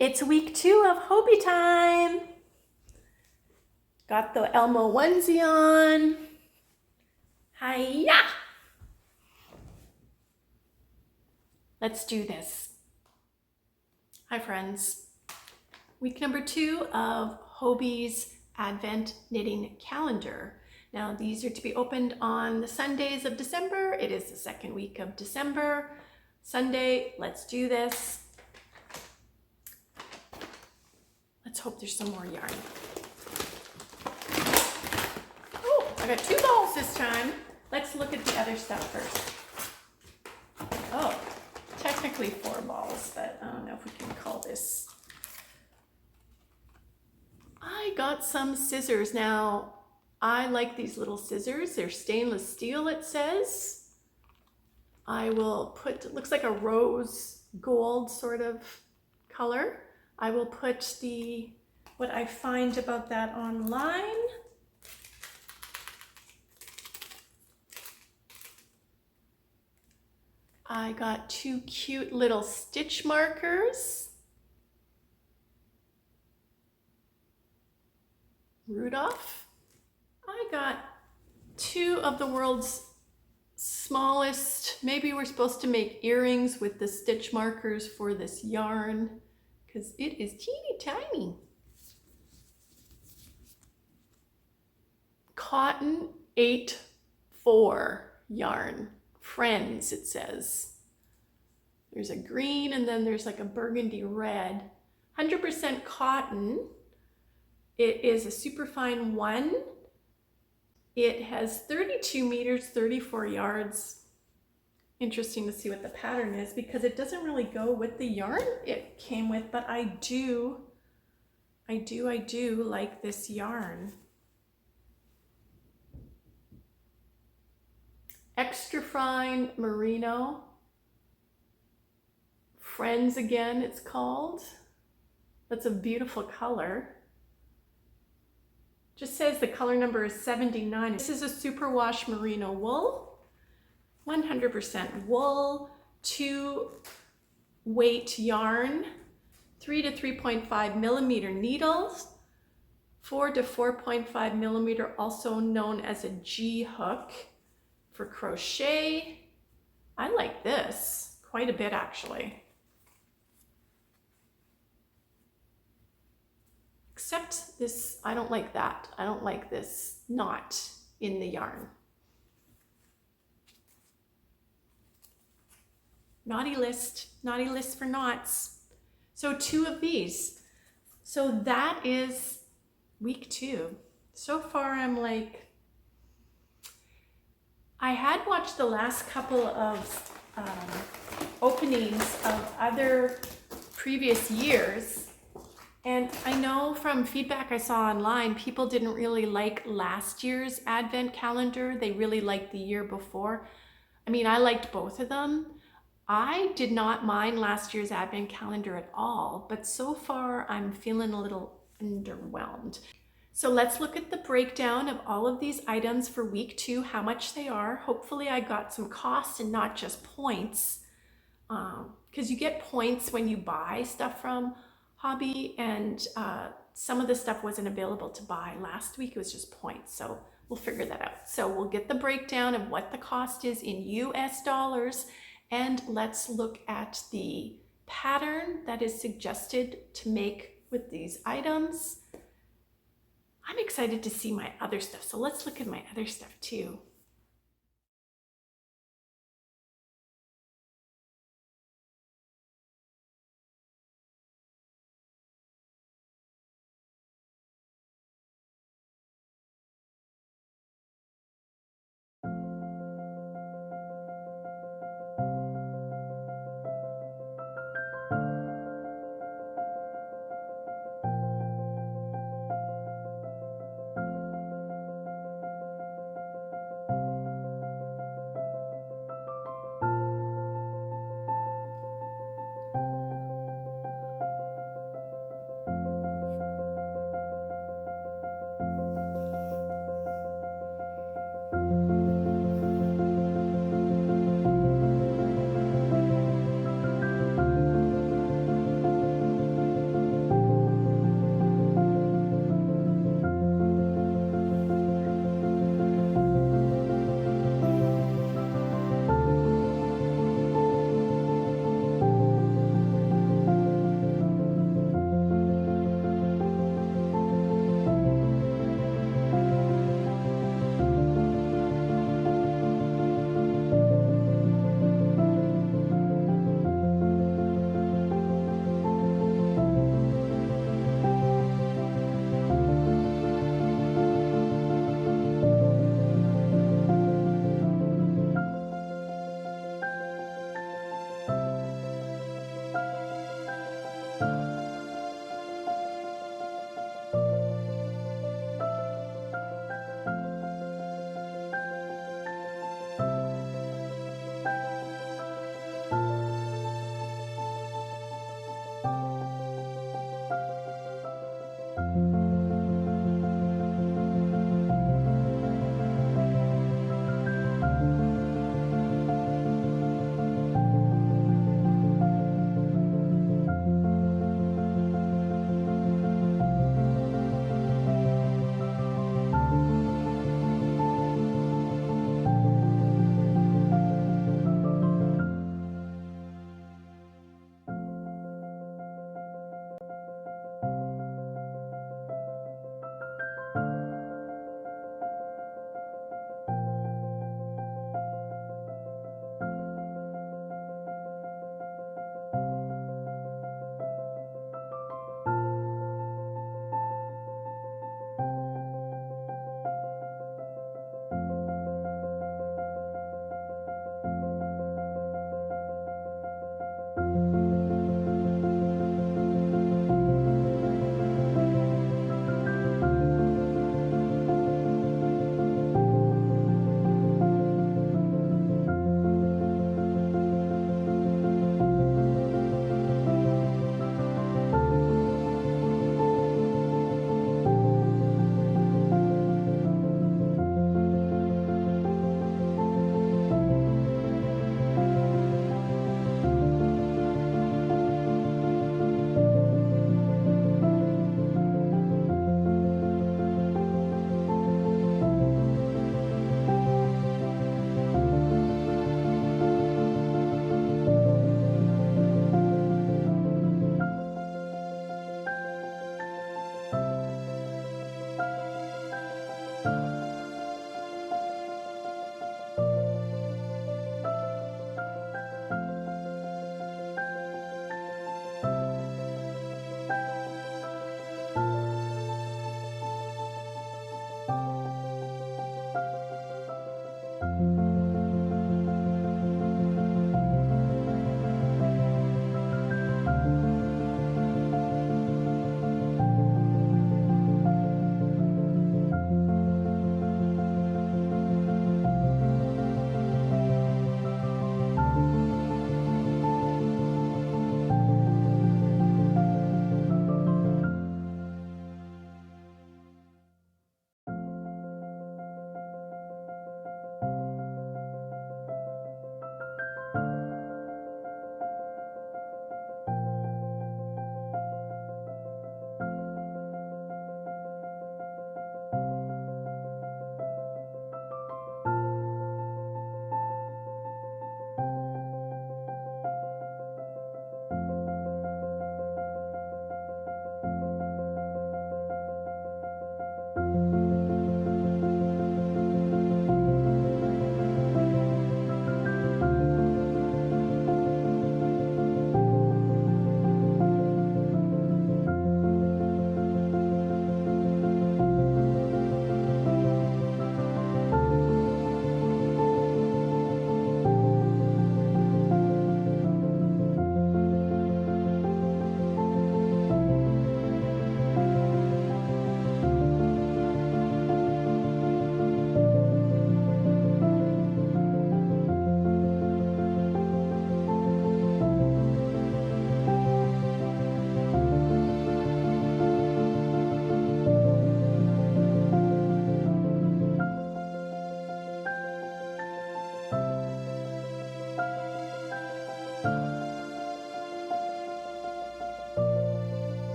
It's week 2 of Hobbii time. Got the Elmo onesie on. Hiya! Let's do this. Hi friends. Week number 2 of Hobbie's Advent knitting calendar. Now these are to be opened on the Sundays of December. It is the second week of December. Sunday, let's do this. Let's hope there's some more yarn. Oh, I got 2 balls this time. Let's look at the other stuff first. Oh, technically 4 balls, but I don't know if we can call this. I got some scissors. Now, I like these little scissors. They're stainless steel, it says. I will put, it looks like a rose gold sort of color. I will put what I find about that online. I got 2 cute little stitch markers. Rudolph. I got 2 of the world's smallest, maybe we're supposed to make earrings with the stitch markers for this yarn, because it is teeny tiny. Cotton 8-4 yarn. Friends, it says. There's a green and then there's like a burgundy red. 100% cotton. It is a superfine 1. It has 32 meters, 34 yards. Interesting to see what the pattern is because it doesn't really go with the yarn it came with, but I do like this yarn. Extra fine merino. Friends again, it's called. That's a beautiful color. Just says the color number is 79. This is a superwash merino wool. 100% wool, 2 weight yarn, 3 to 3.5 millimeter needles, 4 to 4.5 millimeter, also known as a G hook for crochet. I like this quite a bit actually. Except this, I don't like that. I don't like this knot in the yarn. Naughty list for knots. So 2 of these. So that is week 2. So far I'm like, I had watched the last couple of openings of other previous years. And I know from feedback I saw online, people didn't really like last year's Advent calendar. They really liked the year before. I mean, I liked both of them. I did not mind last year's Advent calendar at all, but so far I'm feeling a little underwhelmed. So let's look at the breakdown of all of these items for week 2, how much they are. Hopefully I got some costs and not just points, because you get points when you buy stuff from Hobbii, and some of the stuff wasn't available to buy last week. It was just points, so we'll figure that out. So we'll get the breakdown of what the cost is in US dollars. And let's look at the pattern that is suggested to make with these items. I'm excited to see my other stuff. So let's look at my other stuff too.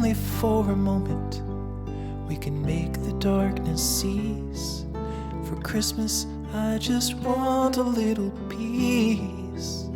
only for a moment, we can make the darkness cease. For Christmas, I just want a little peace.